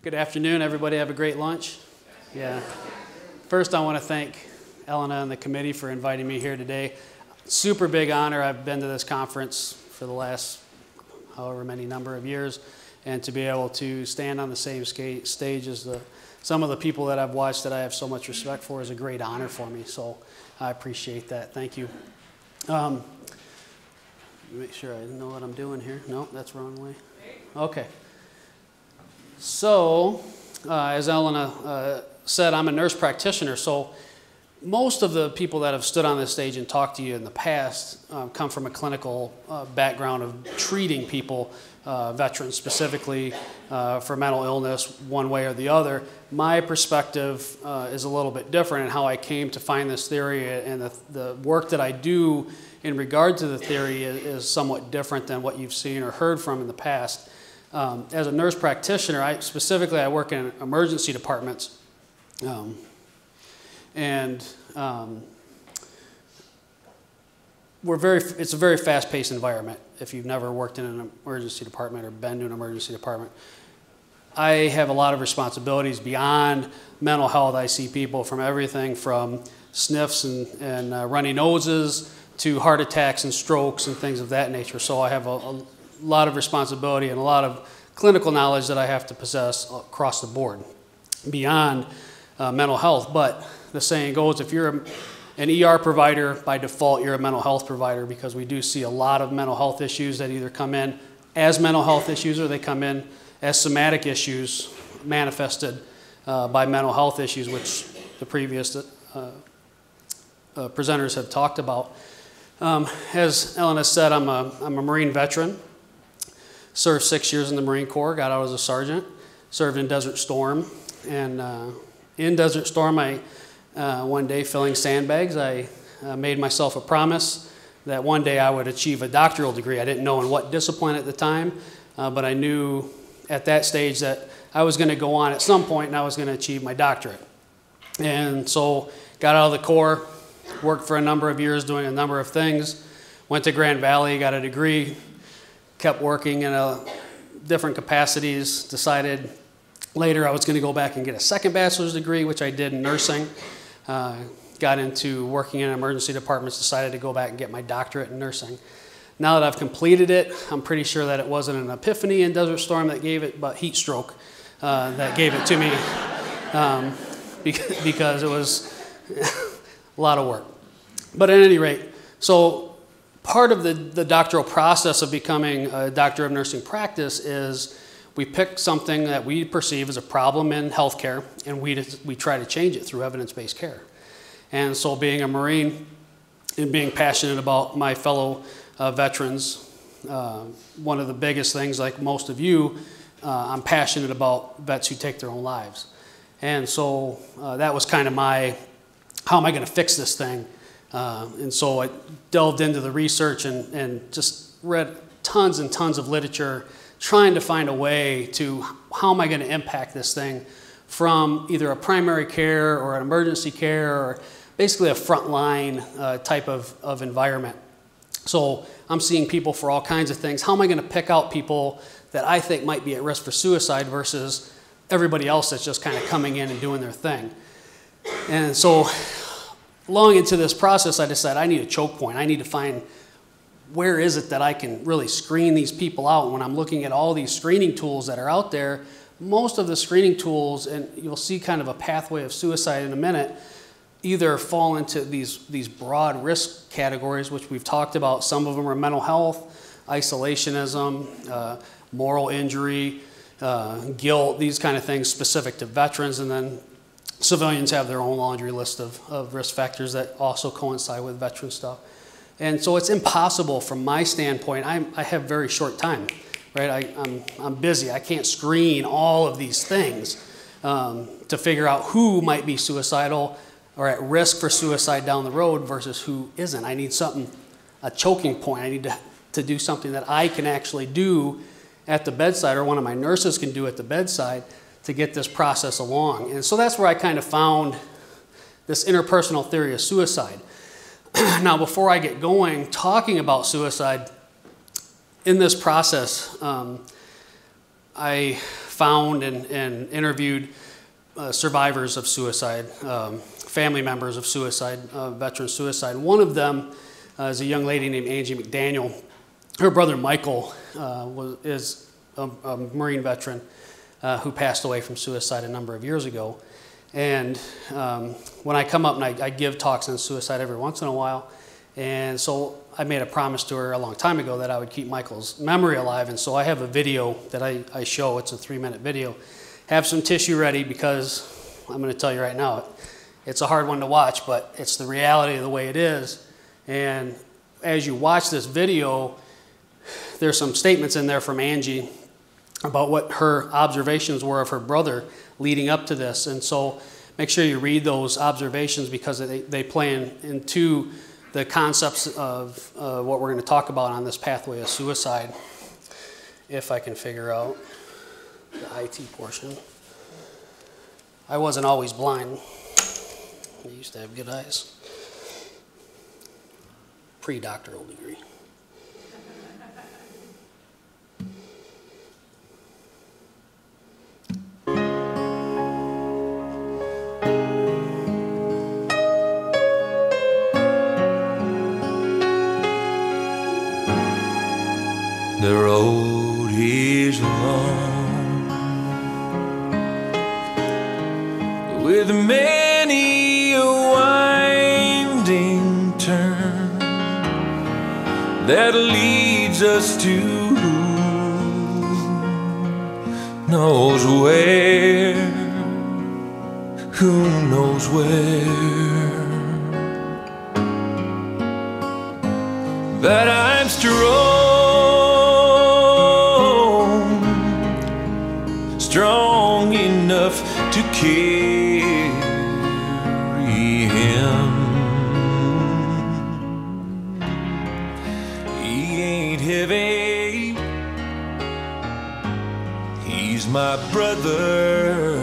Good afternoon, everybody. Have a great lunch. Yeah. First, I want to thank Elena and the committee for inviting me here today. Super big honor. I've been to this conference for the last however many number of years, and to be able to stand on the same stage as some of the people that I've watched that I have so much respect for is a great honor for me. So I appreciate that. Thank you. Make sure I know what I'm doing here. No, that's the wrong way. Okay. So, as Elena said, I'm a nurse practitioner, so most of the people that have stood on this stage and talked to you in the past come from a clinical background of treating people, veterans specifically, for mental illness one way or the other. My perspective is a little bit different in how I came to find this theory, and the work that I do in regard to the theory is somewhat different than what you've seen or heard from in the past. As a nurse practitioner, I work in emergency departments, it's a very fast-paced environment. If you've never worked in an emergency department or been to an emergency department, I have a lot of responsibilities beyond mental health. I see people from everything from sniffs and runny noses to heart attacks and strokes and things of that nature. So I have a lot of responsibility and a lot of clinical knowledge that I have to possess across the board beyond mental health. But the saying goes, if you're an ER provider, by default you're a mental health provider, because we do see a lot of mental health issues that either come in as mental health issues or they come in as somatic issues manifested by mental health issues, which the previous presenters have talked about. As Elena said, I'm a Marine veteran. Served 6 years in the Marine Corps, got out as a sergeant, served in Desert Storm. And in Desert Storm, one day filling sandbags, I made myself a promise that one day I would achieve a doctoral degree. I didn't know in what discipline at the time, but I knew at that stage that I was going to go on at some point and I was going to achieve my doctorate. And so got out of the Corps, worked for a number of years doing a number of things, went to Grand Valley, got a degree, kept working in different capacities, decided later I was going to go back and get a second bachelor's degree, which I did in nursing. Got into working in emergency departments, decided to go back and get my doctorate in nursing. Now that I've completed it, I'm pretty sure that it wasn't an epiphany in Desert Storm that gave it, but heat stroke that gave it to me because it was a lot of work. But at any rate, so part of the doctoral process of becoming a doctor of nursing practice is we pick something that we perceive as a problem in healthcare, and we try to change it through evidence-based care. And so being a Marine and being passionate about my fellow veterans, one of the biggest things, like most of you, I'm passionate about vets who take their own lives. And so that was kind of how am I going to fix this thing? And so I delved into the research and just read tons and tons of literature trying to find a way to how am I going to impact this thing from either a primary care or an emergency care or basically a frontline type of environment. So I'm seeing people for all kinds of things. How am I going to pick out people that I think might be at risk for suicide versus everybody else that's just kind of coming in and doing their thing? And so long into this process, I decided I need a choke point. I need to find where is it that I can really screen these people out. When I'm looking at all these screening tools that are out there, most of the screening tools, and you'll see kind of a pathway of suicide in a minute, either fall into these broad risk categories, which we've talked about. Some of them are mental health, isolationism, moral injury, guilt, these kind of things specific to veterans, and then civilians have their own laundry list of risk factors that also coincide with veteran stuff. And so it's impossible from my standpoint. I have very short time, right? I'm busy. I can't screen all of these things to figure out who might be suicidal or at risk for suicide down the road versus who isn't. I need something, a choking point. I need to do something that I can actually do at the bedside, or one of my nurses can do at the bedside, to get this process along. And so that's where I kind of found this interpersonal theory of suicide. Now, before I get going talking about suicide, in this process, I found and interviewed survivors of suicide, family members of suicide, veteran suicide. One of them is a young lady named Angie McDaniel. Her brother Michael is a Marine veteran who passed away from suicide a number of years ago. And when I come up and I give talks on suicide every once in a while, and so I made a promise to her a long time ago that I would keep Michael's memory alive, and so I have a video that I show. It's a 3-minute video. Have some tissue ready, because I'm going to tell you right now, it's a hard one to watch, but it's the reality of the way it is. And as you watch this video, there's some statements in there from Angie about what her observations were of her brother leading up to this. And so make sure you read those observations, because they play into the concepts of what we're going to talk about on this pathway of suicide, if I can figure out the IT portion. I wasn't always blind. I used to have good eyes. Pre-doctoral degree. The road is long, with many a winding turn that leads us to who knows where, who knows where. But I'm strong enough to carry him. He ain't heavy, he's my brother.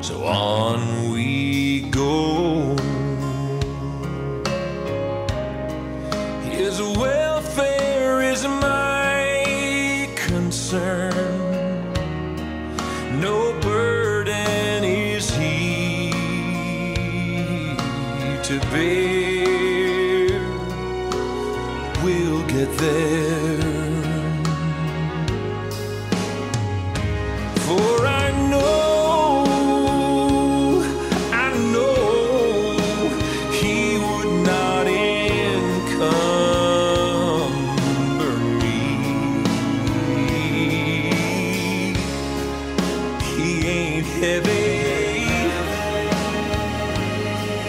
So on we go. His welfare is my concern. No burden is he to bear. We'll get there. For I know he would not encumber me. He ain't heavy,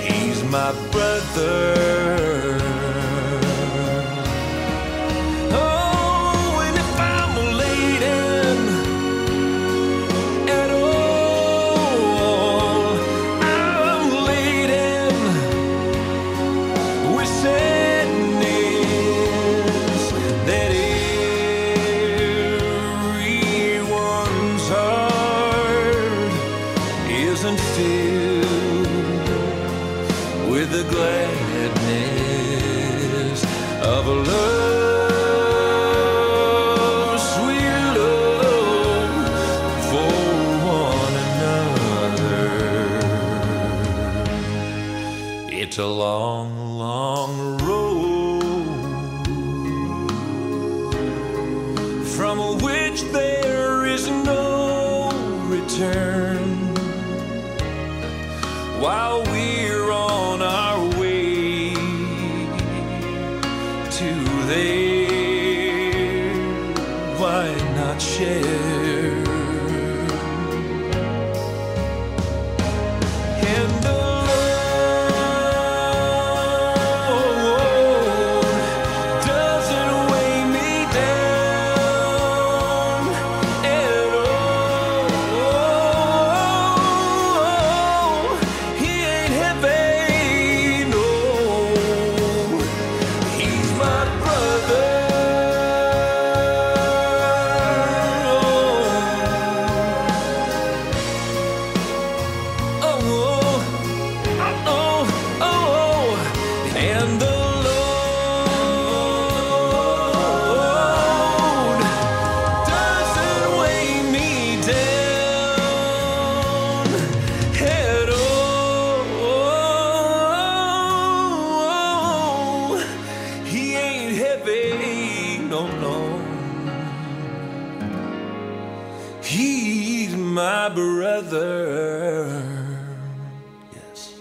he's my brother. Oh, and if I'm laden at all, I'm laden with sadness that everyone's heart isn't filled with the gladness of a love, sweet love for one another. It's a long, long road from which there is no return. While we're on our way to there, why not share? And the Lord doesn't weigh me down at all. He ain't heavy, my brother. Yes.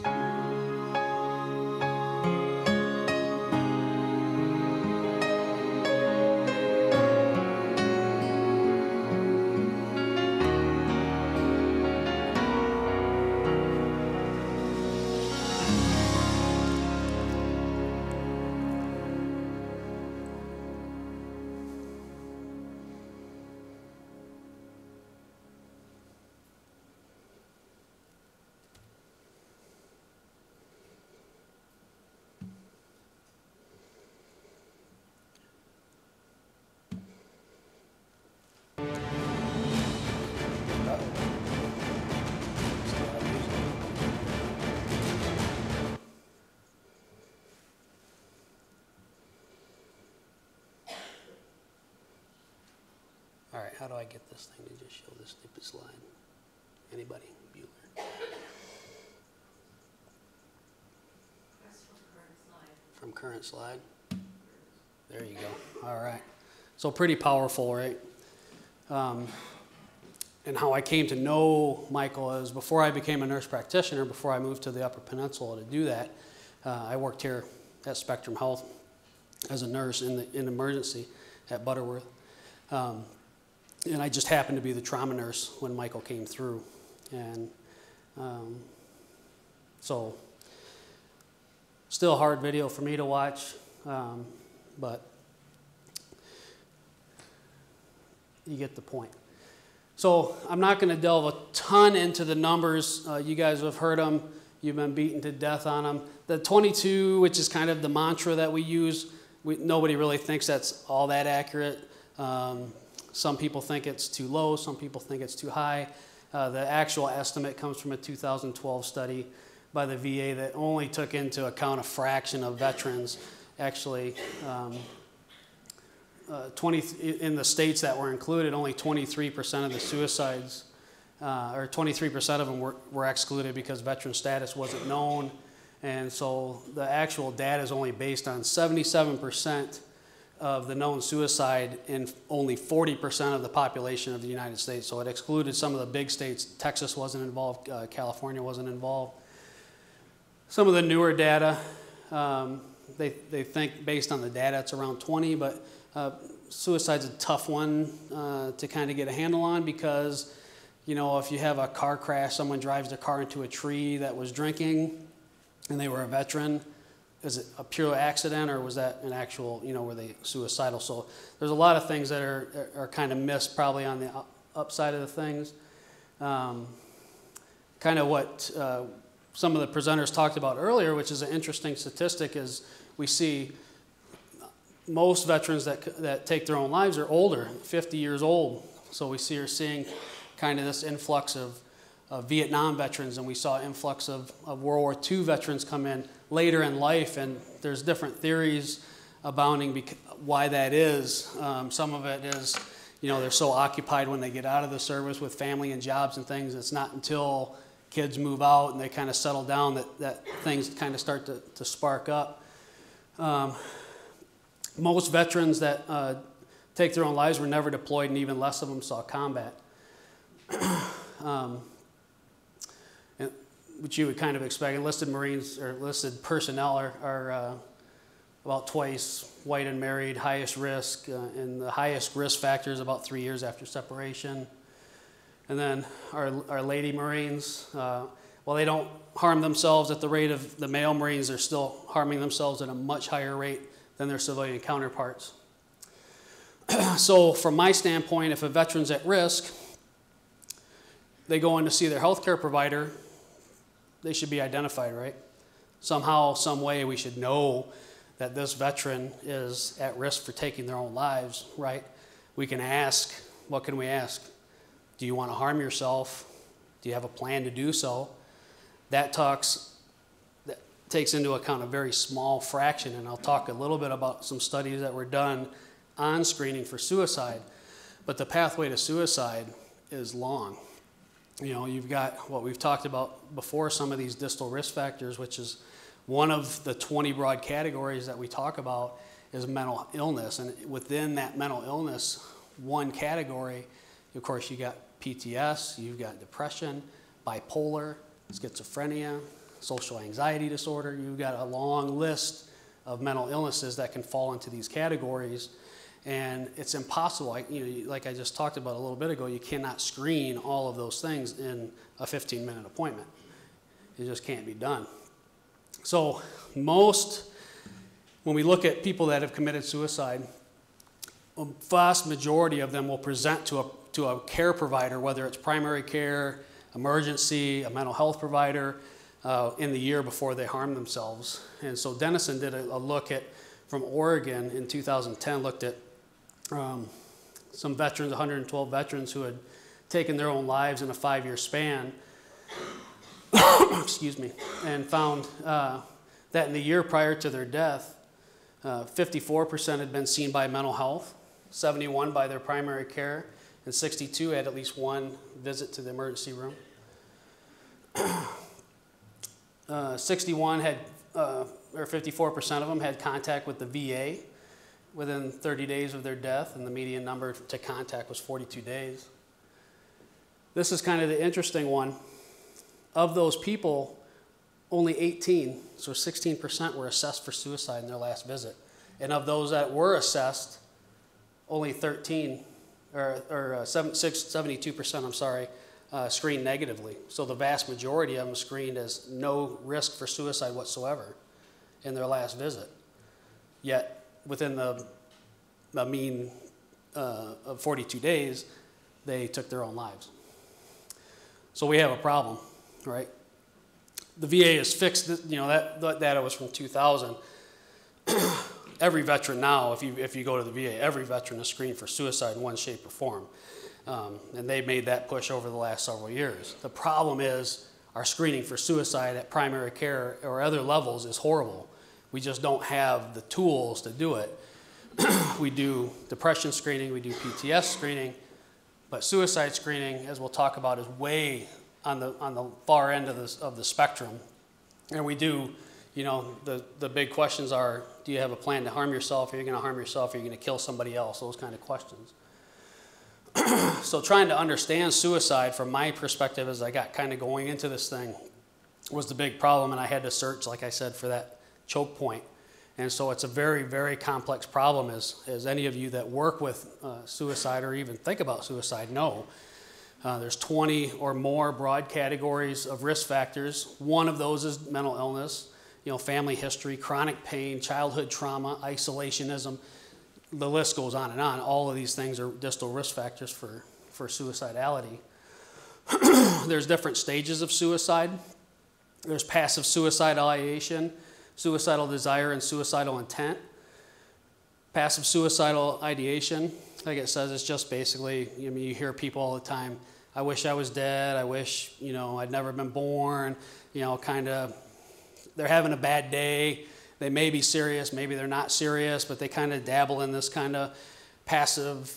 All right, how do I get this thing to just show this stupid slide? Anybody? Bueller? From current slide? There you go. All right. So pretty powerful, right? And how I came to know Michael is before I became a nurse practitioner, before I moved to the Upper Peninsula to do that, I worked here at Spectrum Health as a nurse in emergency at Butterworth. And I just happened to be the trauma nurse when Michael came through. And so, still a hard video for me to watch, but you get the point. So I'm not going to delve a ton into the numbers. You guys have heard them. You've been beaten to death on them. The 22, which is kind of the mantra that we use, nobody really thinks that's all that accurate. Some people think it's too low. Some people think it's too high. The actual estimate comes from a 2012 study by the VA that only took into account a fraction of veterans. Actually, in the states that were included, only 23% of the suicides, or 23% of them were excluded because veteran status wasn't known. And so the actual data is only based on 77% of the known suicide in only 40% of the population of the United States. So it excluded some of the big states. Texas wasn't involved, California wasn't involved. Some of the newer data, they think based on the data it's around 20, but suicide's a tough one to kind of get a handle on because, you know, if you have a car crash, someone drives their car into a tree that was drinking and they were a veteran, is it a pure accident or was that an actual, you know, were they suicidal? So there's a lot of things that are kind of missed probably on the upside of the things. Kind of what some of the presenters talked about earlier, which is an interesting statistic, is we see most veterans that take their own lives are older, 50 years old. So we're seeing kind of this influx of Vietnam veterans, and we saw influx of World War II veterans come in later in life, and there's different theories abounding why that is. Some of it is, you know, they're so occupied when they get out of the service with family and jobs and things. It's not until kids move out and they kind of settle down that things kind of start to spark up. Most veterans that take their own lives were never deployed, and even less of them saw combat. Which you would kind of expect. Enlisted Marines or enlisted personnel are about twice white and married, highest risk, and the highest risk factor is about 3 years after separation. And then our Lady Marines, while they don't harm themselves at the rate of the male Marines, they're still harming themselves at a much higher rate than their civilian counterparts. So from my standpoint, if a veteran's at risk, they go in to see their healthcare provider, they should be identified, right? Somehow, some way, we should know that this veteran is at risk for taking their own lives, right? We can ask, what can we ask? Do you want to harm yourself? Do you have a plan to do so? That takes into account a very small fraction, and I'll talk a little bit about some studies that were done on screening for suicide. But the pathway to suicide is long. You know, you've got what we've talked about before, some of these distal risk factors, which is one of the 20 broad categories that we talk about is mental illness. And within that mental illness, one category, of course, you got PTS, you've got depression, bipolar, schizophrenia, social anxiety disorder. You've got a long list of mental illnesses that can fall into these categories. And it's impossible, like I just talked about a little bit ago, you cannot screen all of those things in a 15-minute appointment. It just can't be done. So when we look at people that have committed suicide, a vast majority of them will present to a care provider, whether it's primary care, emergency, a mental health provider, in the year before they harm themselves. And so Dennison did a look at, from Oregon in 2010, looked at some veterans, 112 veterans who had taken their own lives in a 5-year span, excuse me, and found that in the year prior to their death, 54% had been seen by mental health, 71 by their primary care, and 62 had at least one visit to the emergency room. 61 had, or 54% of them had contact with the VA within 30 days of their death, and the median number to contact was 42 days. This is kind of the interesting one. Of those people, only 18, so 16%, were assessed for suicide in their last visit. And of those that were assessed, only 13, or 72%, I'm sorry, screened negatively. So the vast majority of them screened as no risk for suicide whatsoever in their last visit. Yet, within the mean of 42 days, they took their own lives. So we have a problem, right? The VA has fixed, that data was from 2000. Every veteran now, if you go to the VA, every veteran is screened for suicide in one shape or form. And they made that push over the last several years. The problem is our screening for suicide at primary care or other levels is horrible. We just don't have the tools to do it. We do depression screening, we do PTS screening, but suicide screening, as we'll talk about, is way on the far end of the spectrum. And we do, the big questions are, do you have a plan to harm yourself? Are you going to harm yourself? Are you going to kill somebody else? Those kind of questions. So trying to understand suicide from my perspective as I got kind of going into this thing was the big problem, and I had to search, like I said, for that choke point. And so it's a very, very complex problem, as any of you that work with suicide or even think about suicide know. There's 20 or more broad categories of risk factors. One of those is mental illness, family history, chronic pain, childhood trauma, isolationism. The list goes on and on. All of these things are distal risk factors for suicidality. There's different stages of suicide. There's passive suicidal ideation, suicidal desire, and suicidal intent. Passive suicidal ideation, like it says, it's just basically, you hear people all the time, I wish I was dead, I wish, I'd never been born, kind of, they're having a bad day. They may be serious, maybe they're not serious, but they kind of dabble in this kind of passive,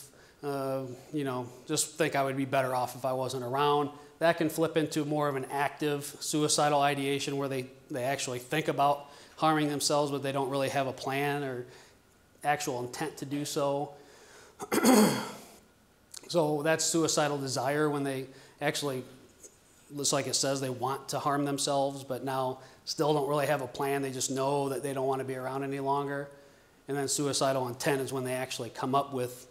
just think I would be better off if I wasn't around. That can flip into more of an active suicidal ideation where they actually think about harming themselves, but they don't really have a plan or actual intent to do so. So that's suicidal desire, when they actually, just like it says, they want to harm themselves, but now still don't really have a plan. They just know that they don't want to be around any longer. And then suicidal intent is when they actually come up with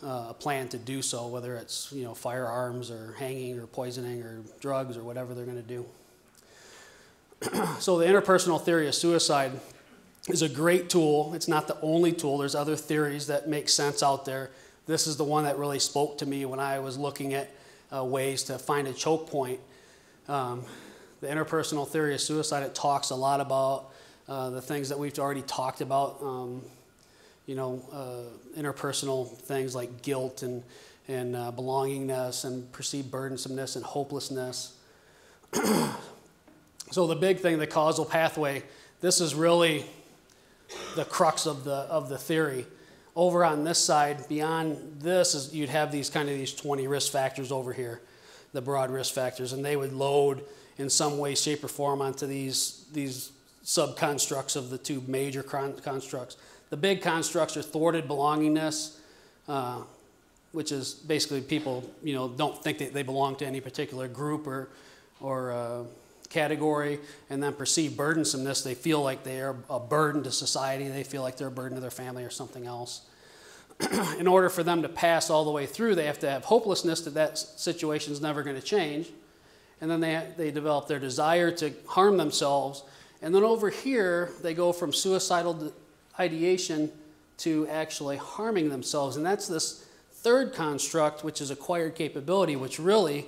a plan to do so, whether it's firearms or hanging or poisoning or drugs or whatever they're going to do. So the interpersonal theory of suicide is a great tool. It's not the only tool. There's other theories that make sense out there. This is the one that really spoke to me when I was looking at ways to find a choke point. The interpersonal theory of suicide, it talks a lot about the things that we've already talked about, interpersonal things like guilt and belongingness and perceived burdensomeness and hopelessness. So the big thing, the causal pathway, this is really the crux of the theory. Over on this side, beyond this, is you'd have these 20 risk factors over here, the broad risk factors, and they would load in some way, shape, or form onto these sub-constructs of the two major constructs. The big constructs are thwarted belongingness, which is basically people, don't think that they belong to any particular group or category, and then perceived burdensomeness, they feel like they are a burden to society, they feel like they're a burden to their family or something else. In order for them to pass all the way through, they have to have hopelessness that situation is never going to change, and then they develop their desire to harm themselves, and then over here, they go from suicidal ideation to actually harming themselves, and that's this third construct, which is acquired capability, which really,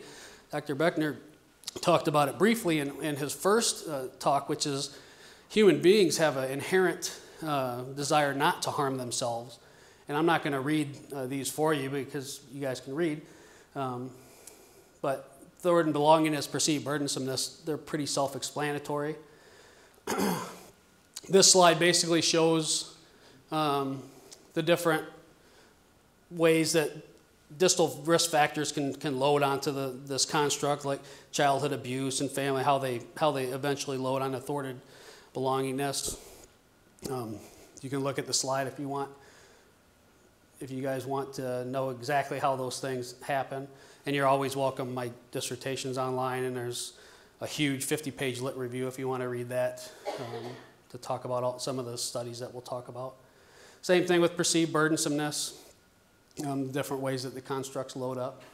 Dr. Beckner talked about it briefly in his first talk, which is human beings have an inherent desire not to harm themselves. And I'm not going to read these for you because you guys can read. But third and belongingness, perceived burdensomeness, they're pretty self-explanatory. This slide basically shows the different ways that distal risk factors can load onto this construct, like childhood abuse and family, how they eventually load on the thwarted belongingness. You can look at the slide if you want, if you guys want to know exactly how those things happen. And you're always welcome. My dissertation's online, and there's a huge 50-page lit review if you want to read that to talk about some of the studies that we'll talk about. Same thing with perceived burdensomeness. Different ways that the constructs load up.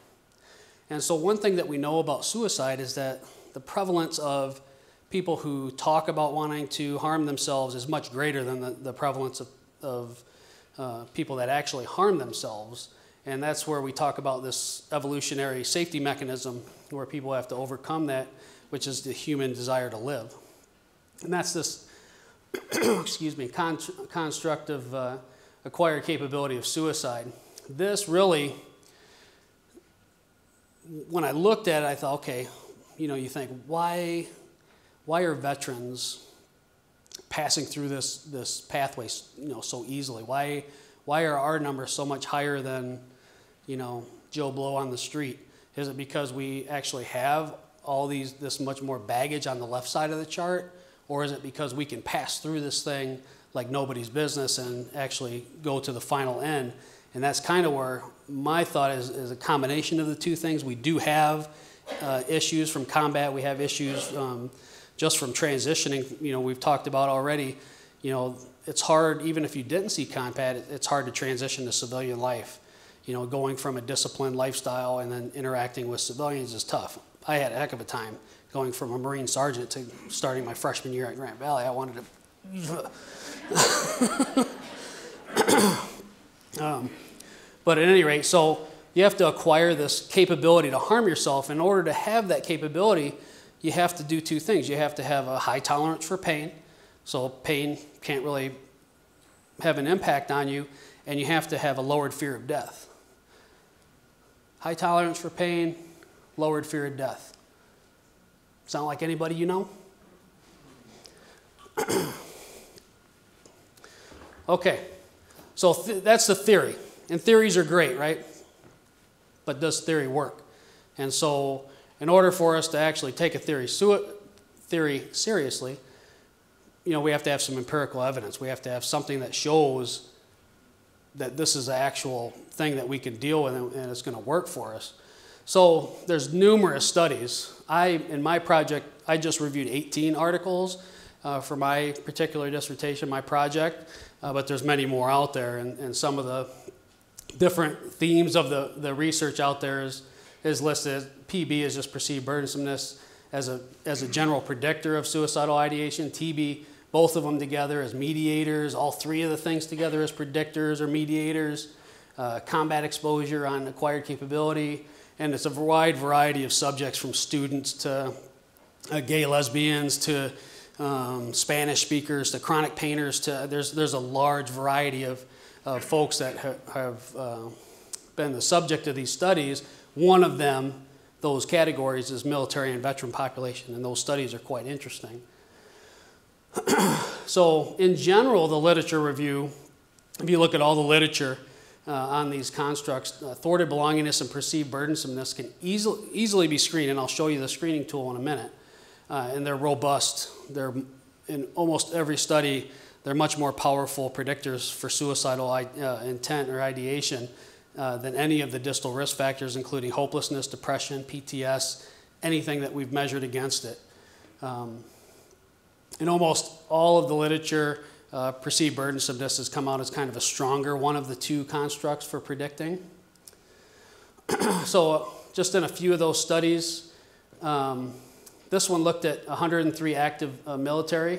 And so one thing that we know about suicide is that the prevalence of people who talk about wanting to harm themselves is much greater than the prevalence of people that actually harm themselves. And that's where we talk about this evolutionary safety mechanism where people have to overcome that, which is the human desire to live. And that's this excuse me, construct of acquired capability of suicide. This really, when I looked at it, I thought, okay, you think, why are veterans passing through this pathway, so easily? Why are our numbers so much higher than, Joe Blow on the street? Is it because we actually have this much more baggage on the left side of the chart, or is it because we can pass through this thing like nobody's business and actually go to the final end? And that's kind of where my thought is a combination of the two things. We do have issues from combat. We have issues just from transitioning. We've talked about already, it's hard, even if you didn't see combat, it's hard to transition to civilian life. Going from a disciplined lifestyle and then interacting with civilians is tough. I had a heck of a time going from a Marine sergeant to starting my freshman year at Grant Valley. I wanted to... But at any rate, so you have to acquire this capability to harm yourself. In order to have that capability, you have to do two things. You have to have a high tolerance for pain, so pain can't really have an impact on you, and you have to have a lowered fear of death. High tolerance for pain, lowered fear of death. Sound like anybody you know? Okay, so that's the theory. And theories are great, right? But does theory work? And so in order for us to actually take a theory seriously, we have to have some empirical evidence. We have to have something that shows that this is an actual thing that we can deal with and it's going to work for us. So there's numerous studies. In my project, I just reviewed 18 articles for my particular dissertation, my project, but there's many more out there, and some of the different themes of the research out there is listed. PB is just perceived burdensomeness as a general predictor of suicidal ideation. TB, both of them together as mediators. All three of the things together as predictors or mediators. Combat exposure on acquired capability. And it's a wide variety of subjects, from students to gay lesbians to Spanish speakers to chronic painters. There's a large variety of folks that have been the subject of these studies. One of them, those categories, is military and veteran population, and those studies are quite interesting. So in general, the literature review, if you look at all the literature on these constructs, thwarted belongingness and perceived burdensomeness can easily be screened, and I'll show you the screening tool in a minute. And they're robust. They're in almost every study. They're much more powerful predictors for suicidal intent or ideation than any of the distal risk factors, including hopelessness, depression, PTS, anything that we've measured against it. In almost all of the literature, perceived burdensomeness has come out as kind of a stronger one of the two constructs for predicting. So just in a few of those studies, this one looked at 103 active military.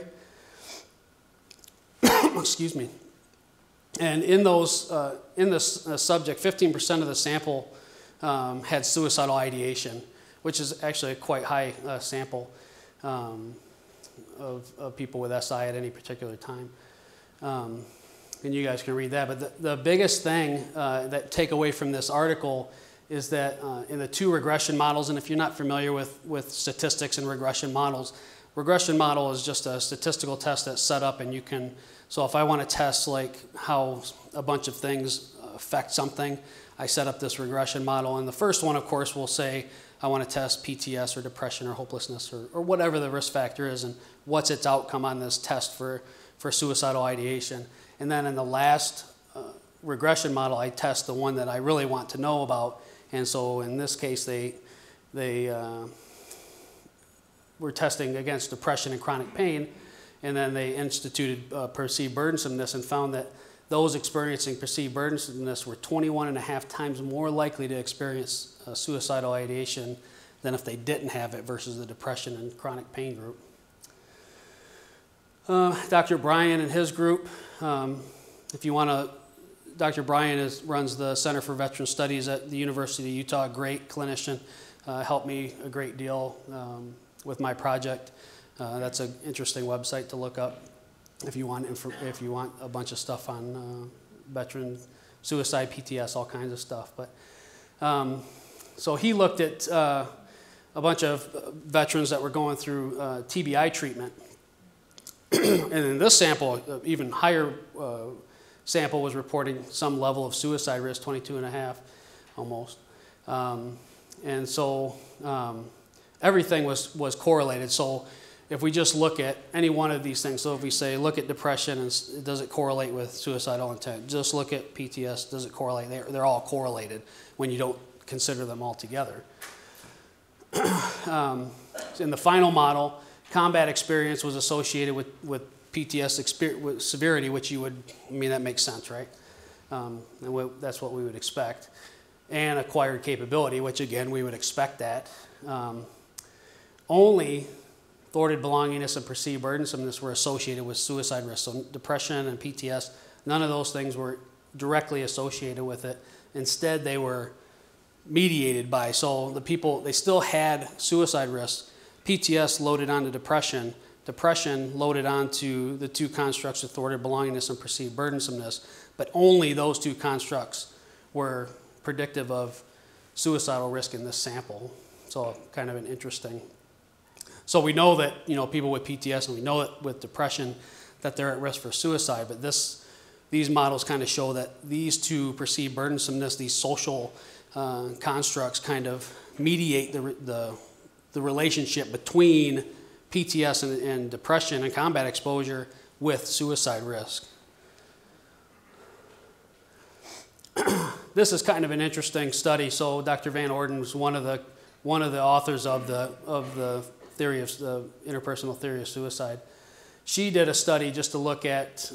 Excuse me. And in those, in this subject, 15% of the sample had suicidal ideation, which is actually a quite high sample of people with SI at any particular time. And you guys can read that. But the biggest thing that take away from this article is that in the two regression models, and if you're not familiar with statistics and regression model is just a statistical test that's set up, and you can, so if I want to test like how a bunch of things affect something, I set up this regression model. And the first one, of course, will say, I want to test PTS or depression or hopelessness or whatever the risk factor is, and what's its outcome on this test for suicidal ideation. And then in the last regression model, I test the one that I really want to know about. And so in this case, they were testing against depression and chronic pain, and then they instituted perceived burdensomeness and found that those experiencing perceived burdensomeness were 21.5 times more likely to experience suicidal ideation than if they didn't have it versus the depression and chronic pain group. Dr. Bryan and his group, if you want to, Dr. Bryan runs the Center for Veteran Studies at the University of Utah, great clinician, helped me a great deal with my project. That's an interesting website to look up if you want a bunch of stuff on veteran suicide, PTS, all kinds of stuff. But so he looked at a bunch of veterans that were going through TBI treatment. And in this sample, even higher sample was reporting some level of suicide risk, 22.5 almost. And so everything was correlated. So if we just look at any one of these things, so if we say look at depression and does it correlate with suicidal intent, just look at PTS, does it correlate? They're all correlated when you don't consider them all together. In the final model, combat experience was associated with PTS with severity, which you would, I mean, that makes sense, right? And that's what we would expect. And acquired capability, which again, we would expect that. Only thwarted belongingness and perceived burdensomeness were associated with suicide risk. So depression and PTS, none of those things were directly associated with it. Instead, they were mediated by, so the people, they still had suicide risk. PTS loaded onto depression. Depression loaded onto the two constructs of thwarted belongingness and perceived burdensomeness, but only those two constructs were predictive of suicidal risk in this sample. So kind of an interesting. So we know that, you know, people with PTS, and we know that with depression that they're at risk for suicide, but these models kind of show that these two perceived burdensomeness, these social constructs kind of mediate the relationship between PTS and depression and combat exposure with suicide risk. This is kind of an interesting study. So Dr. Van Orden was one of the authors of the theory of the interpersonal theory of suicide. She did a study just to look at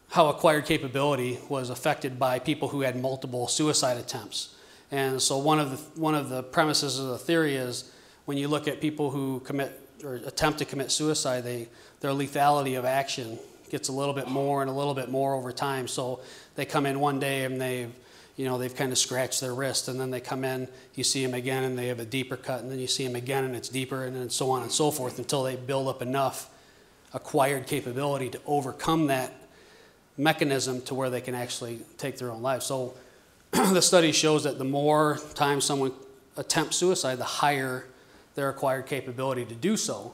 how acquired capability was affected by people who had multiple suicide attempts. And so one of the premises of the theory is when you look at people who commit or attempt to commit suicide, their lethality of action gets a little bit more and a little bit more over time. So they come in one day and they've kind of scratched their wrist, and then they come in, you see them again and they have a deeper cut, and then you see them again and it's deeper, and then so on and so forth until they build up enough acquired capability to overcome that mechanism to where they can actually take their own life. So the study shows that the more times someone attempts suicide, the higher their acquired capability to do so.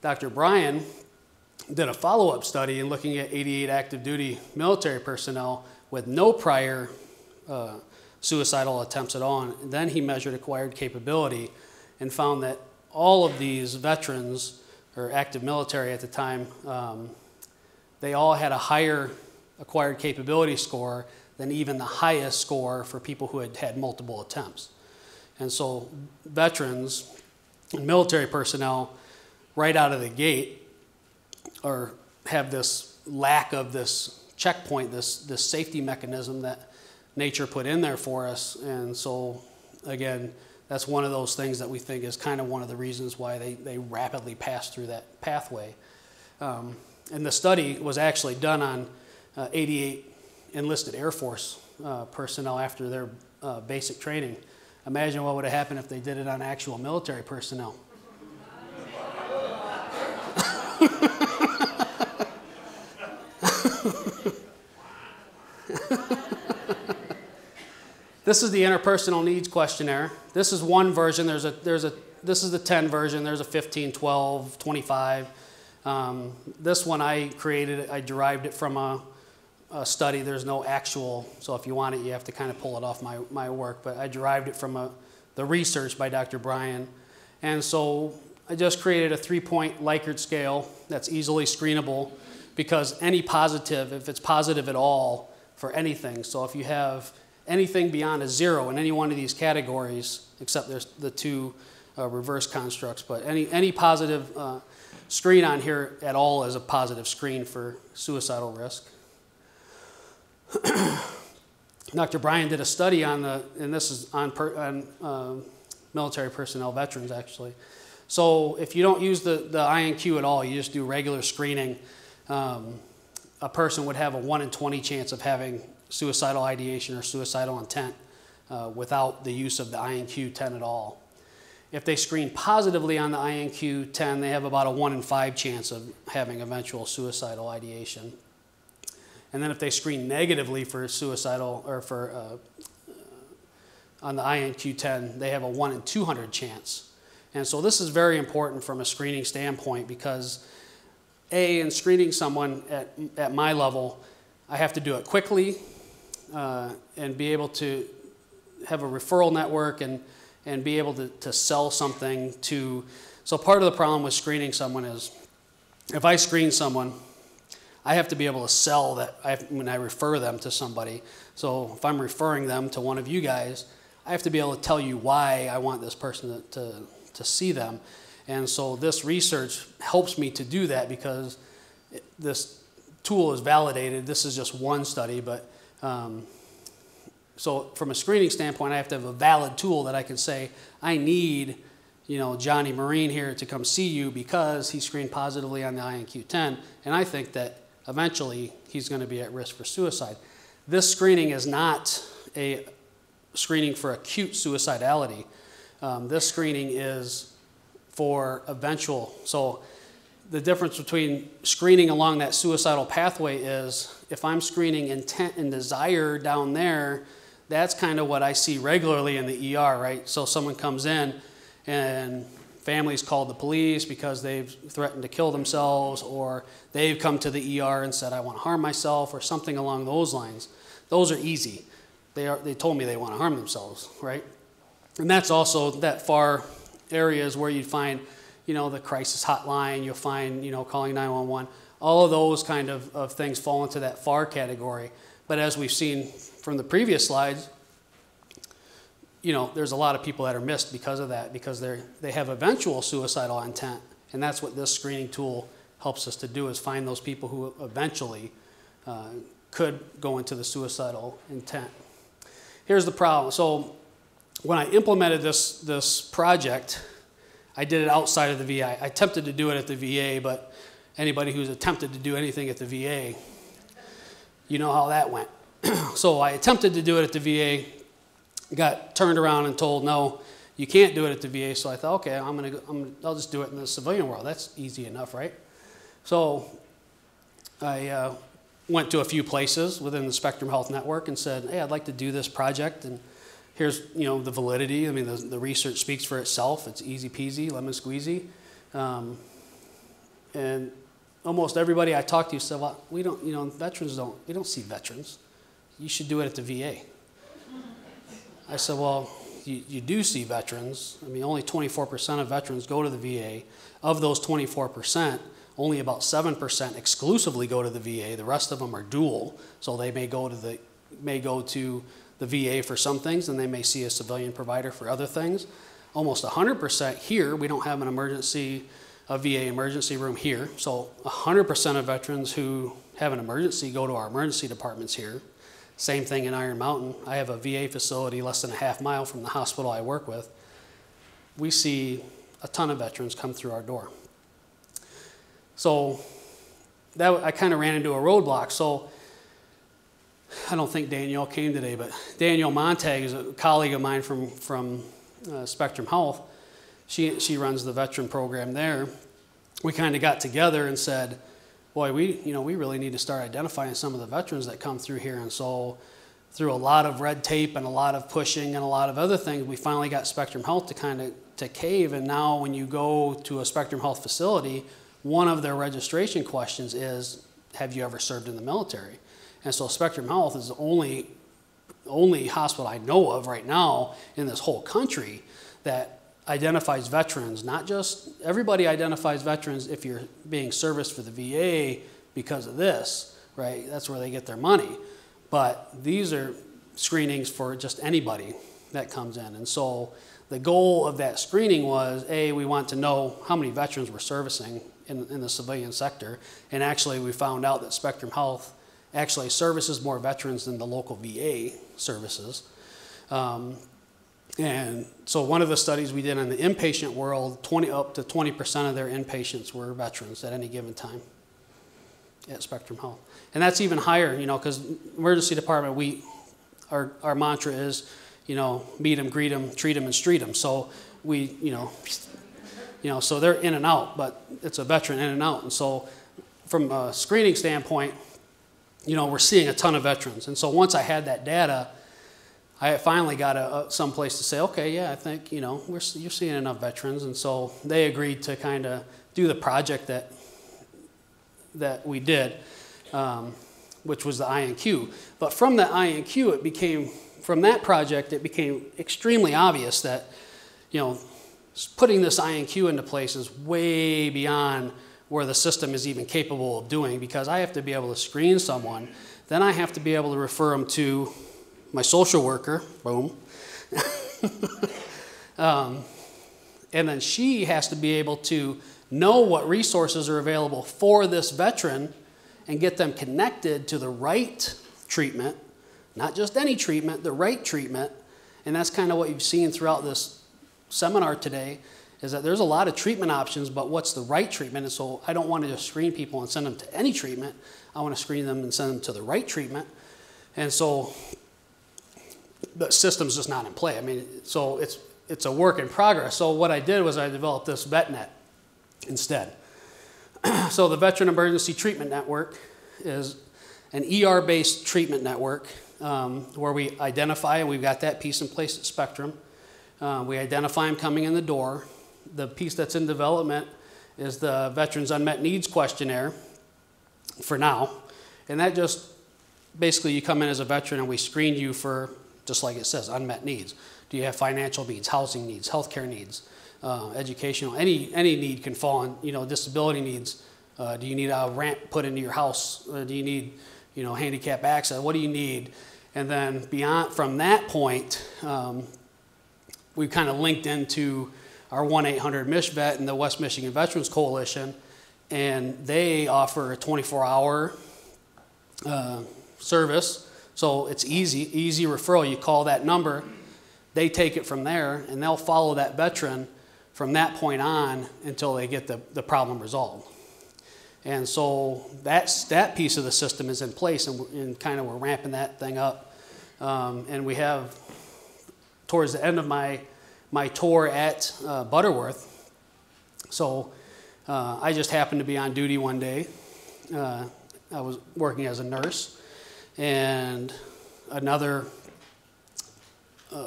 Dr. Bryan did a follow-up study in looking at 88 active duty military personnel with no prior suicidal attempts at all. And then he measured acquired capability and found that all of these veterans, or active military at the time, they all had a higher acquired capability score than even the highest score for people who had had multiple attempts. And so veterans and military personnel right out of the gate have this lack of this checkpoint, this safety mechanism that nature put in there for us. And so again, that's one of those things that we think is kind of one of the reasons why they rapidly pass through that pathway. And the study was actually done on 88 enlisted Air Force personnel after their basic training. Imagine what would have happened if they did it on actual military personnel. This is the interpersonal needs questionnaire. This is one version. This is the 10 version. There's a 15, 12, 25. This one I created. I derived it from a study. There's no actual, so if you want it, you have to kind of pull it off my work. But I derived it from the research by Dr. Bryan. And so I just created a 3-point Likert scale that's easily screenable, because any positive, if it's positive at all for anything, so if you have anything beyond a 0 in any one of these categories, except there's the 2 reverse constructs, but any positive screen on here at all is a positive screen for suicidal risk. Dr. Bryan did a study on and this is on military personnel, veterans actually. So if you don't use the INQ at all, you just do regular screening, a person would have a 1 in 20 chance of having suicidal ideation or suicidal intent without the use of the INQ-10 at all. If they screen positively on the INQ-10, they have about a 1 in 5 chance of having eventual suicidal ideation. And then if they screen negatively for suicidal or for on the INQ-10, they have a 1 in 200 chance. And so this is very important from a screening standpoint, because in screening someone at my level, I have to do it quickly and be able to have a referral network and be able to sell something to. So part of the problem with screening someone is, if I screen someone, I have to be able to sell that when I refer them to somebody. So if I'm referring them to one of you guys, I have to be able to tell you why I want this person to see them. And so this research helps me to do that, because this tool is validated. This is just one study, but so from a screening standpoint, I have to have a valid tool that I can say, I need, Johnny Marine here to come see you because he screened positively on the INQ-10, and I think that eventually he's going to be at risk for suicide. This screening is not a screening for acute suicidality. This screening is for eventual. So the difference between screening along that suicidal pathway is, if I'm screening intent and desire down there, that's kind of what I see regularly in the ER, right? So someone comes in and families called the police because they've threatened to kill themselves, or they've come to the ER and said, I want to harm myself, or something along those lines. Those are easy. They told me they want to harm themselves, right? And that's also that far areas where you'd find, the crisis hotline, you'll find, calling 911. All of those kind of things fall into that far category. But as we've seen from the previous slides, there's a lot of people that are missed because of that, because they have eventual suicidal intent. And that's what this screening tool helps us to do, is find those people who eventually could go into the suicidal intent. Here's the problem. So when I implemented this project, I did it outside of the VA. I attempted to do it at the VA, but anybody who's attempted to do anything at the VA, you know how that went. So I attempted to do it at the VA, got turned around and told, no, you can't do it at the VA. So I thought, okay, I'll just do it in the civilian world. That's easy enough, right? So I went to a few places within the Spectrum Health Network and said, hey, I'd like to do this project, and here's the validity. I mean, the research speaks for itself. It's easy peasy, lemon squeezy. And almost everybody I talked to said, well, we don't, we don't see veterans. You should do it at the VA. I said, well, you do see veterans. I mean, only 24% of veterans go to the VA. Of those 24%, only about 7% exclusively go to the VA. The rest of them are dual, so they may go to the may go to the VA for some things, and they may see a civilian provider for other things. Almost 100% here, we don't have a VA emergency room here. So 100% of veterans who have an emergency go to our emergency departments here. Same thing in Iron Mountain. I have a VA facility less than a half mile from the hospital I work with. We see a ton of veterans come through our door. So I kind of ran into a roadblock. So I don't think Danielle came today, but Danielle Montag is a colleague of mine from Spectrum Health. She runs the veteran program there. We kind of got together and said, boy, we really need to start identifying some of the veterans that come through here. And so through a lot of red tape and a lot of pushing and a lot of other things, we finally got Spectrum Health to cave. And now when you go to a Spectrum Health facility, one of their registration questions is, have you ever served in the military? And so Spectrum Health is the only hospital I know of right now in this whole country that identifies veterans. Not just everybody identifies veterans if you're being serviced for the VA because of this, right? That's where they get their money. But these are screenings for just anybody that comes in. And so the goal of that screening was, we want to know how many veterans we're servicing in the civilian sector. And actually we found out that Spectrum Health actually services more veterans than the local VA services. And so one of the studies we did in the inpatient world, up to 20% of their inpatients were veterans at any given time at Spectrum Health. And that's even higher, because emergency department, our mantra is, meet them, greet them, treat them, and street them. So so they're in and out, but it's a veteran in and out. And so from a screening standpoint, we're seeing a ton of veterans. And so once I had that data, I finally got some place to say, okay, yeah, I think, you're seeing enough veterans. And so they agreed to kind of do the project that we did, which was the INQ. But from the INQ, from that project, it became extremely obvious that, putting this INQ into place is way beyond where the system is even capable of doing, because I have to be able to screen someone, then I have to be able to refer them to my social worker, boom, and then she has to be able to know what resources are available for this veteran and get them connected to the right treatment, not just any treatment, the right treatment. And that's kind of what you've seen throughout this seminar today, is that there's a lot of treatment options, but what's the right treatment? And so I don't want to just screen people and send them to any treatment. I want to screen them and send them to the right treatment. And so the system's just not in play. So it's a work in progress. So what I did was I developed this VetNet instead. So the Veteran Emergency Treatment Network is an ER-based treatment network where we identify, and we've got that piece in place at Spectrum. We identify them coming in the door. The piece that's in development is the Veterans Unmet Needs Questionnaire for now. And that just, basically you come in as a veteran and we screen you for, just like it says, unmet needs. Do you have financial needs, housing needs, healthcare needs, educational, any need can fall on, disability needs. Do you need a ramp put into your house? Do you need, handicap access? What do you need? And then from that point, we kind of linked into our 1-800-MISH-VET and the West Michigan Veterans Coalition, and they offer a 24-hour service. So it's easy referral. You call that number, they take it from there, and they'll follow that veteran from that point on until they get the problem resolved. And so that piece of the system is in place, and kind of we're ramping that thing up. And we have, towards the end of my tour at Butterworth, so I just happened to be on duty one day. I was working as a nurse, and another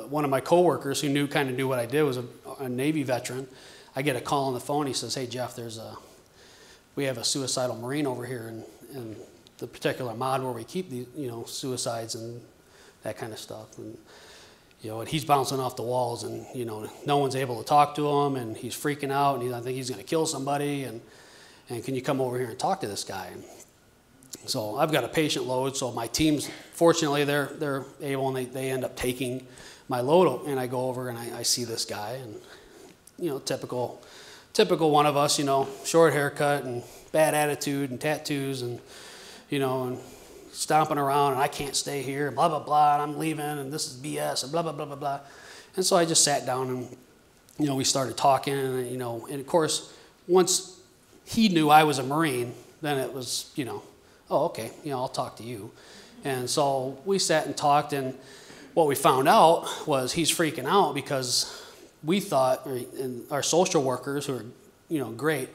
one of my coworkers who kind of knew what I did was a Navy veteran. I get a call on the phone. He says, "Hey Jeff, we have a suicidal Marine over here in the particular mod where we keep the suicides and that kind of stuff." And and he's bouncing off the walls, and no one's able to talk to him, and he's freaking out, and I think he's going to kill somebody, and can you come over here and talk to this guy? So I've got a patient load, so my team's, fortunately, they're able, and they end up taking my load, and I go over and I see this guy, and, you know, typical one of us, you know, short haircut and bad attitude and tattoos and, you know, and stomping around, and I can't stay here, blah, blah, blah, and I'm leaving, and this is BS, and blah, blah, blah, blah, blah. And so I just sat down and, you know, we started talking, and, you know, and of course, once he knew I was a Marine, then it was, you know, oh, okay, you know, I'll talk to you. And so we sat and talked, and what we found out was he's freaking out because we thought, and our social workers, who are, you know, great,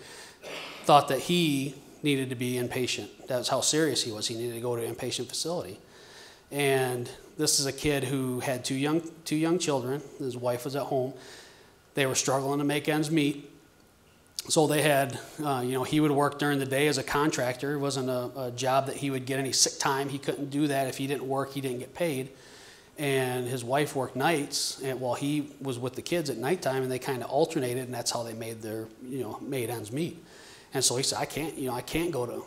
thought that he needed to be inpatient. That's how serious he was. He needed to go to an inpatient facility. And this is a kid who had two young children. His wife was at home. They were struggling to make ends meet. So they had, you know, he would work during the day as a contractor. It wasn't a job that he would get any sick time. He couldn't do that. If he didn't work, he didn't get paid. And his wife worked nights, and while he was with the kids at nighttime, and they kind of alternated, and that's how they made their, you know, made ends meet. And so he said, I cannot go to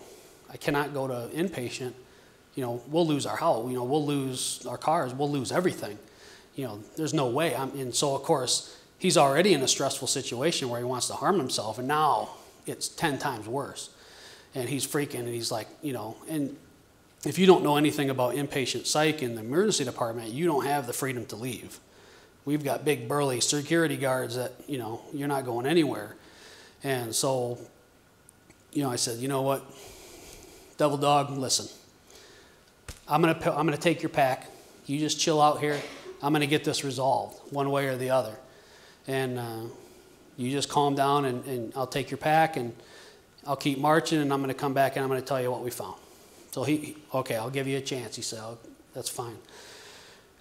inpatient. You know, we'll lose our house. You know, we'll lose our cars. We'll lose everything. You know, there's no way. And so, of course, he's already in a stressful situation where he wants to harm himself, and now it's 10 times worse. And he's freaking, and he's like, you know, and if you don't know anything about inpatient psych in the emergency department, you don't have the freedom to leave. We've got big, burly security guards that, you know, you're not going anywhere. And so, you know, I said, you know what, Devil Dog, listen, I'm gonna take your pack. You just chill out here. I'm gonna get this resolved one way or the other. And you just calm down, and I'll take your pack, and I'll keep marching, and I'm gonna come back, and I'm gonna tell you what we found. So okay, I'll give you a chance. He said, oh, that's fine.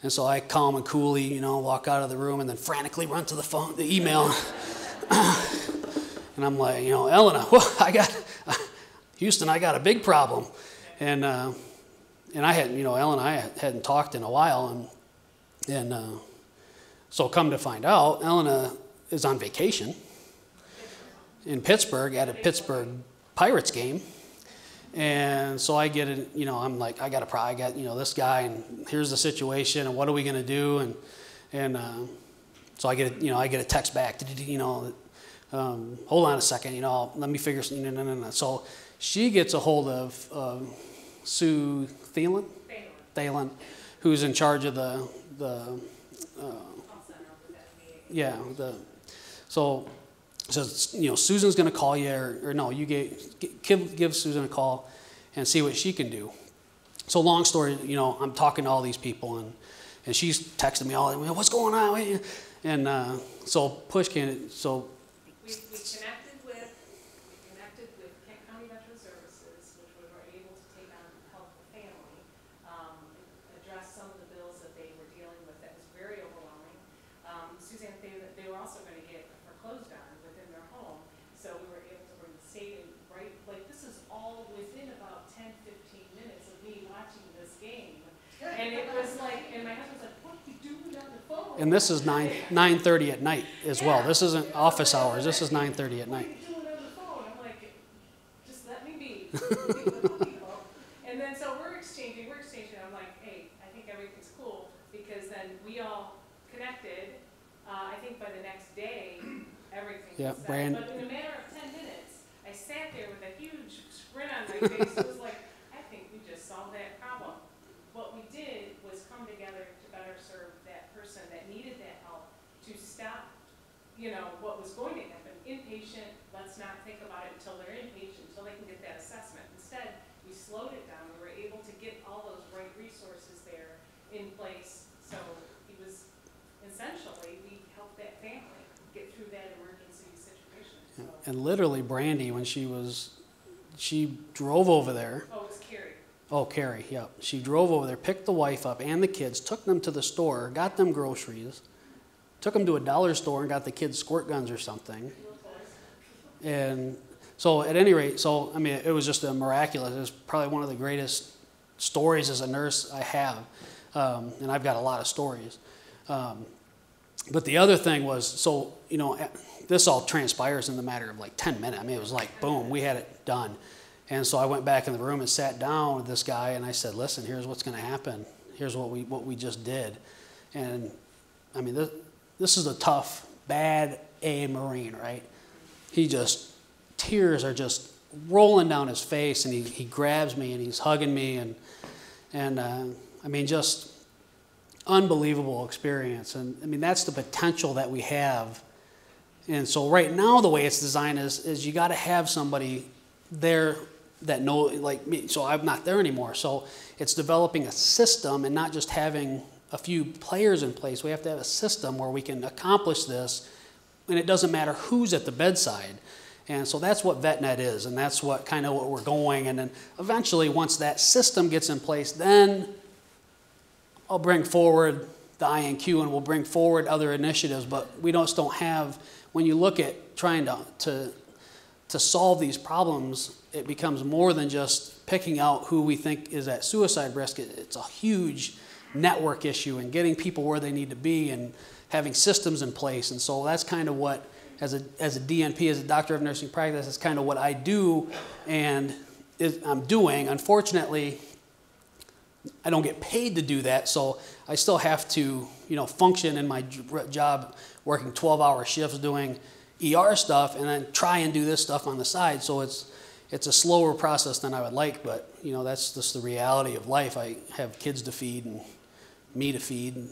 And so I calm and coolly, you know, walk out of the room, and then frantically run to the phone, the email. And I'm like, you know, Elena, Houston, I got a big problem. And I hadn't, you know, Elena and I hadn't talked in a while. And so come to find out, Elena is on vacation in Pittsburgh at a Pittsburgh Pirates game. And so I get it, you know, I'm like, I got, you know, this guy, and here's the situation, and what are we going to do? And so I get a text back, you know, hold on a second, you know, let me figure something. No. So she gets a hold of Sue Thalen, who's in charge of says, you know, Susan's going to call you, or no, you give Susan a call and see what she can do. So long story, you know, I'm talking to all these people, and she's texting me all, what's going on? And so push came, so. We connected with Kent County Veteran Services, which we were able to take on Help the Family, address some of the bills that they were dealing with that was very overwhelming. Suzanne, they were also going to get foreclosed on within their home, so we were able to bring the state in, right, like this is all within about 10, 15 minutes of me watching this game. And it was like, and my husband's like, what are you doing on the phone? And this is 9:30 at night as well. This isn't office hours. This is 9:30 at night. What are you doing on the phone? I'm like, just let me be. And then so we're exchanging. I'm like, hey, I think everything's cool, because then we all connected. I think by the next day, everything was set. But in a matter of 10 minutes, I sat there with a huge grin on my face. It was like, I think we just solved that problem. What we did was come together to better serve that person that needed that help, to stop, you know, what was going to happen. Inpatient, let's not think about it until they're inpatient, until they can get that assessment. Instead, we slowed it down. We were able to get all those right resources there in place. So it was essentially, we helped that family get through that emergency situation. So. And literally, Brandy, when she drove over there. Oh, it's Carrie. Oh, Carrie, yeah. She drove over there, picked the wife up and the kids, took them to the store, got them groceries, took them to a dollar store and got the kids squirt guns or something. And so at any rate, so I mean, it was just a miraculous. It was probably one of the greatest stories as a nurse I have. And I've got a lot of stories. But the other thing was, so, you know, this all transpires in the matter of like 10 minutes. I mean, it was like, boom, we had it done. And so I went back in the room and sat down with this guy, and I said, listen, here's what's going to happen. Here's what we just did. And I mean, this is a tough, bad A Marine, right? Tears are just rolling down his face, and he grabs me and he's hugging me, and I mean, just unbelievable experience. And I mean, that's the potential that we have. And so right now, the way it's designed is you got to have somebody there that know, like me. So I'm not there anymore. So it's developing a system and not just having a few players in place. We have to have a system where we can accomplish this, and it doesn't matter who's at the bedside. And so that's what VetNet is, and that's what we're going. And then eventually, once that system gets in place, then I'll bring forward the INQ, and we'll bring forward other initiatives. But we just don't have, when you look at trying to solve these problems, it becomes more than just picking out who we think is at suicide risk. It's a huge network issue, and getting people where they need to be and having systems in place. And so that's kind of what, as a DNP, as a doctor of nursing practice, is kind of what I do and I'm doing. Unfortunately, I don't get paid to do that, so I still have to, function in my job, working 12-hour shifts doing ER stuff, and then try and do this stuff on the side. So it's a slower process than I would like, but that's just the reality of life. I have kids to feed and me to feed and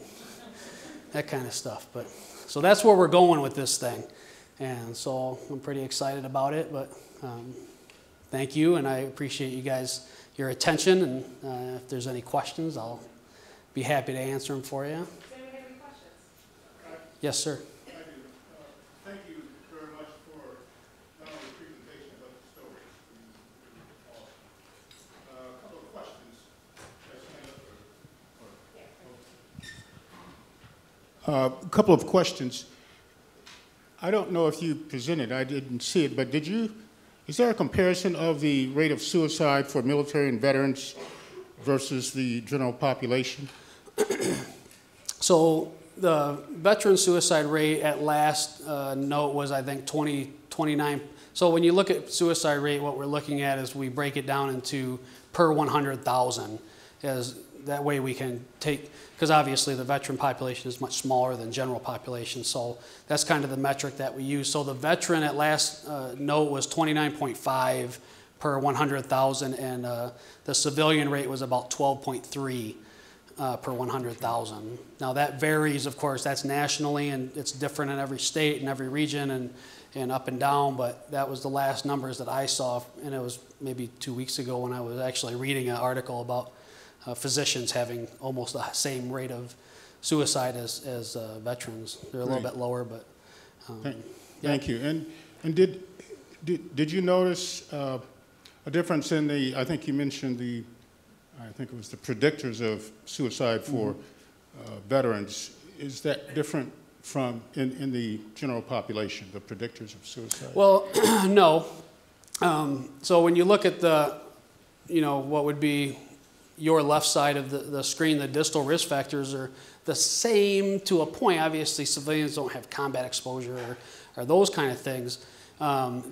that kind of stuff. But so that's where we're going with this thing, and so I'm pretty excited about it. But thank you, and I appreciate you guys, your attention, and if there's any questions, I'll be happy to answer them for you. Does anyone have any questions? Yes, sir. Thank you very much for not only the presentation but the story. A couple of questions. A couple of questions. I don't know if you presented, I didn't see it, but is there a comparison of the rate of suicide for military and veterans versus the general population? So the veteran suicide rate at last note was, I think, 29. So when you look at suicide rate, what we're looking at is we break it down into per 100,000. As that way we can take, because obviously the veteran population is much smaller than general population, so that's kind of the metric that we use. So the veteran at last note was 29.5 per 100,000, and the civilian rate was about 12.3 per 100,000. Now that varies, of course, that's nationally, and it's different in every state and every region and up and down, but that was the last numbers that I saw, and it was maybe 2 weeks ago when I was actually reading an article about physicians having almost the same rate of suicide as veterans. They're a little bit lower, but Thank you. And did you notice a difference in the? I think you mentioned I think it was the predictors of suicide for veterans. Is that different from in the general population, the predictors of suicide? Well, no. So when you look at what would be your left side of the screen, the distal risk factors are the same to a point. Obviously, civilians don't have combat exposure or those kind of things.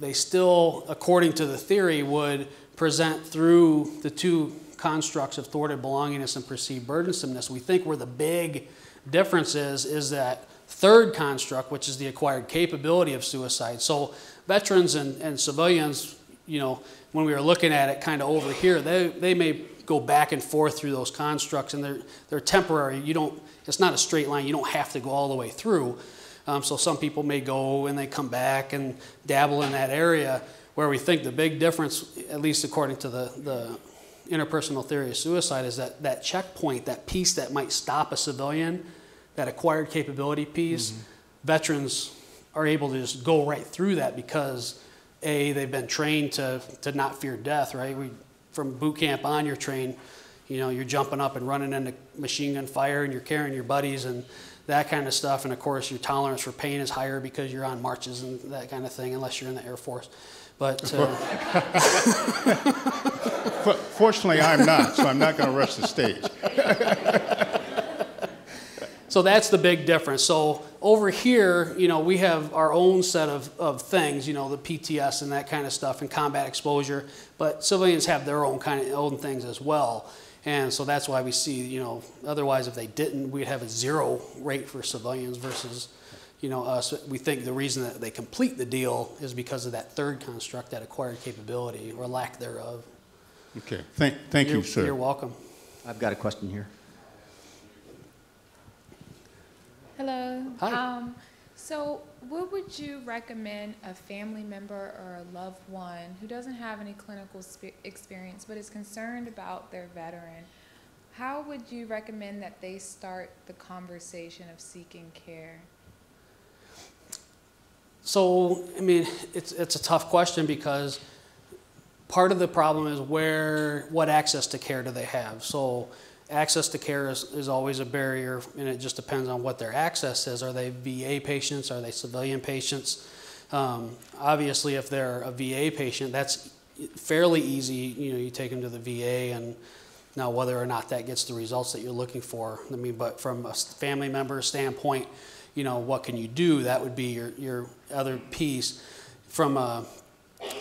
They still, according to the theory, would present through the two constructs of thwarted belongingness and perceived burdensomeness. We think where the big difference is that third construct, which is the acquired capability of suicide. So veterans and civilians, when we were looking at it kind of over here, they may go back and forth through those constructs, and they're temporary. It's not a straight line. You don't have to go all the way through. So some people may go and they come back and dabble in that area, where we think the big difference, at least according to the interpersonal theory of suicide, is that checkpoint, that piece that might stop a civilian, that acquired capability piece. Veterans are able to just go right through that because they've been trained to not fear death, right? From boot camp on, you're trained, you're jumping up and running into machine gun fire, and you're carrying your buddies and that kind of stuff. And of course, your tolerance for pain is higher because you're on marches and that kind of thing, unless you're in the Air Force. But fortunately, I'm not, so I'm not going to rush the stage. So that's the big difference. So over here, you know, we have our own set of things, you know, the PTS and that kind of stuff and combat exposure, but civilians have their own own things as well. And so that's why we see, you know, otherwise if they didn't, we'd have a 0 rate for civilians versus, you know, us. We think the reason that they complete the deal is because of that third construct, that acquired capability or lack thereof. Okay, thank you, sir. You're welcome. I've got a question here. Hello. Hi. So what would you recommend a family member or a loved one who doesn't have any clinical experience but is concerned about their veteran? How would you recommend that they start the conversation of seeking care? So, I mean, it's a tough question because part of the problem is what access to care do they have? So access to care is always a barrier, and it just depends on what their access is. Are they VA patients? Are they civilian patients? Obviously, if they're a VA patient, that's fairly easy. You know, you take them to the VA, and now whether or not that gets the results that you're looking for. I mean, but from a family member standpoint, you know, what can you do? That would be your other piece. From a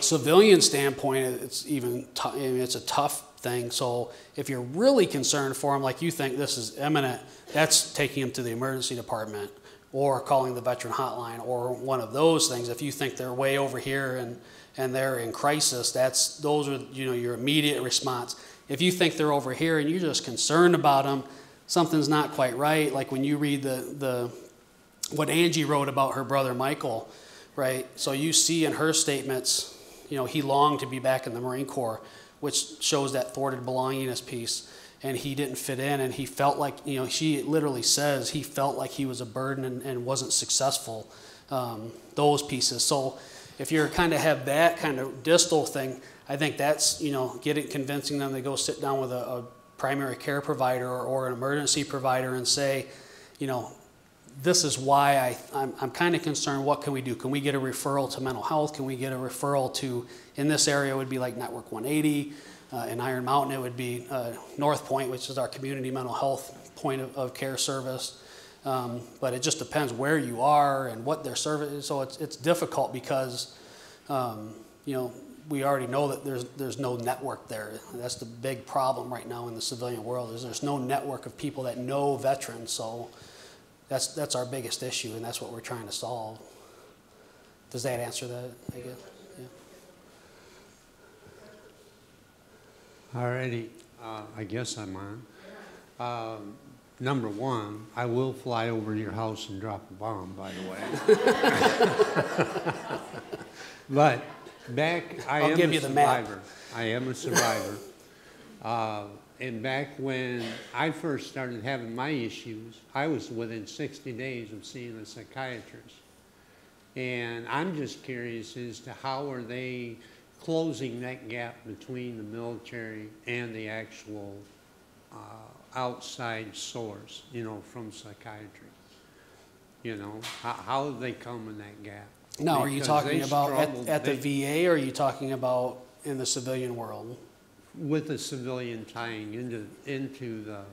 civilian standpoint, it's even I mean, it's a tough thing. So if you're really concerned for them, like you think this is imminent, that's taking them to the emergency department or calling the veteran hotline or one of those things. If you think they're way over here and they're in crisis, those are, you know, your immediate response. If you think they're over here and you're just concerned about them, something's not quite right. Like when you read what Angie wrote about her brother Michael, right? So you see in her statements, you know, he longed to be back in the Marine Corps, which shows that thwarted belongingness piece, and he didn't fit in, and he felt like, you know, she literally says he felt like he was a burden and wasn't successful, those pieces. So if you're kind of have that kind of distal thing, I think that's, you know, convincing them to go sit down with a primary care provider or an emergency provider and say, you know, this is why I'm kind of concerned. What can we do? Can we get a referral to mental health? Can we get a referral to, in this area it would be like Network 180. In Iron Mountain it would be North Point, which is our community mental health point of care service. But it just depends where you are and what their service is. So it's difficult because, you know, we already know that there's no network there. That's the big problem right now in the civilian world, is there's no network of people that know veterans. So that's our biggest issue, and that's what we're trying to solve. Does that answer that, I guess? Yeah. Alrighty, I guess I'm on. Number one, I will fly over to your house and drop a bomb, by the way. But I am a survivor. I am a survivor. And back when I first started having my issues, I was within 60 days of seeing a psychiatrist. And I'm just curious as to how are they closing that gap between the military and the actual outside source, you know, from psychiatry. You know, how have they come in that gap? Now, are you talking about at the VA, or are you talking about in the civilian world? With the civilian tying into the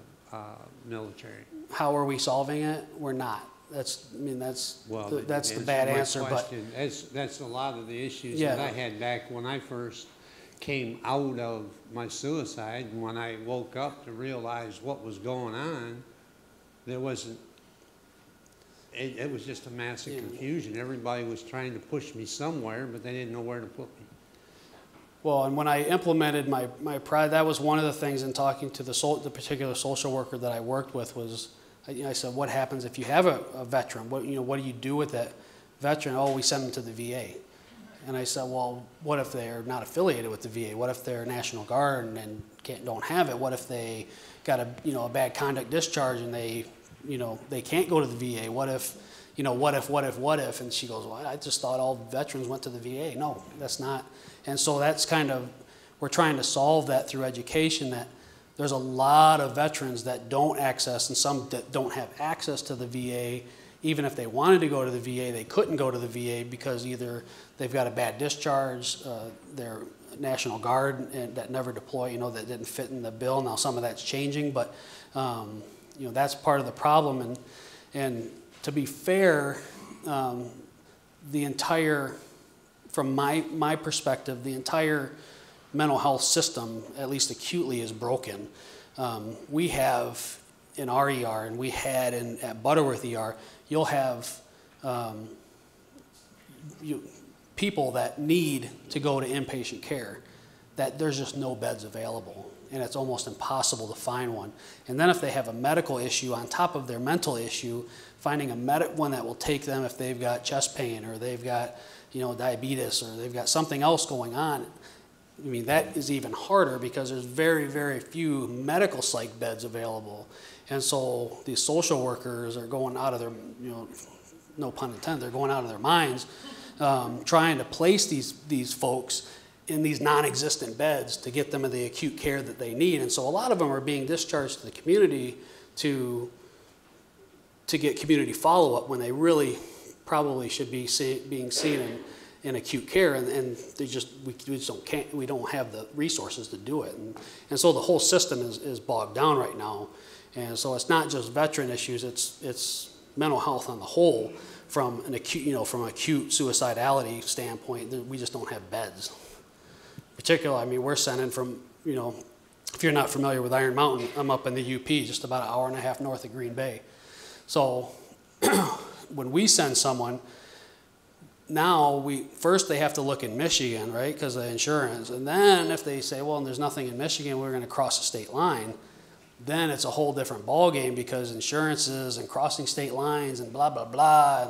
military. How are we solving it? We're not. That's the bad answer. But that's a lot of the issues yeah. that I had back when I first came out of my suicide. And when I woke up to realize what was going on, there wasn't. It was just a massive confusion. Everybody was trying to push me somewhere, but they didn't know where to put me. Well, and when I implemented my pride, that was one of the things in talking to the particular social worker that I worked with was, I said, what happens if you have a veteran? What do you do with that veteran? Oh, we send them to the VA. And I said, well, what if they're not affiliated with the VA? What if they're National Guard and don't have it? What if they got a bad conduct discharge and they can't go to the VA? What if? And she goes, well, I just thought all veterans went to the VA. No, that's not. And so that's kind of, we're trying to solve that through education, that there's a lot of veterans that don't access and some that don't have access to the VA. Even if they wanted to go to the VA, they couldn't go to the VA because either they've got a bad discharge, they're National Guard and that never deploy, that didn't fit in the bill. Now some of that's changing, but that's part of the problem. And to be fair, the entire, from my perspective, the entire mental health system, at least acutely, is broken. We have in our ER, and we had at Butterworth ER, you'll have people that need to go to inpatient care, that there's just no beds available, and it's almost impossible to find one. And then if they have a medical issue on top of their mental issue, finding one that will take them if they've got chest pain, or they've got, you know, diabetes, or they've got something else going on. I mean, that is even harder because there's very, very few medical psych beds available. And so these social workers are going out of their, you know, no pun intended, they're going out of their minds, trying to place these folks in these non-existent beds to get them in the acute care that they need. And so a lot of them are being discharged to the community to get community follow-up when they really probably should be being seen in acute care, and we don't have the resources to do it. And so the whole system is bogged down right now. And so it's not just veteran issues, it's mental health on the whole. From an acute, you know, from an acute suicidality standpoint, we just don't have beds. Particularly, I mean, we're sending from, you know, if you're not familiar with Iron Mountain, I'm up in the UP, just about an hour and a half north of Green Bay. So when we send someone, now first they have to look in Michigan, right, because of insurance. And then if they say, well, there's nothing in Michigan, we're going to cross the state line, then it's a whole different ballgame because insurances and crossing state lines and blah, blah, blah.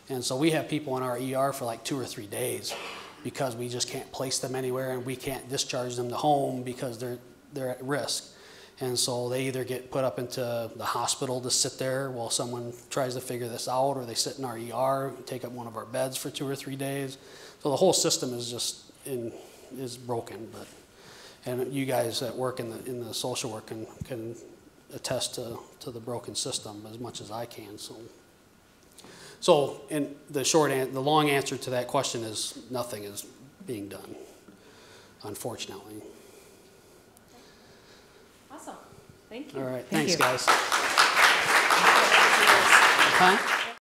And so we have people in our ER for like 2 or 3 days because we just can't place them anywhere, and we can't discharge them to home because they're at risk. And so they either get put up into the hospital to sit there while someone tries to figure this out, or they sit in our ER, take up one of our beds for 2 or 3 days. So the whole system is just is broken. And you guys that work in the social work can attest to the broken system as much as I can. So in the long answer to that question is nothing is being done, unfortunately. Awesome. Thank you. All right. Thank Thanks, you. guys. Huh?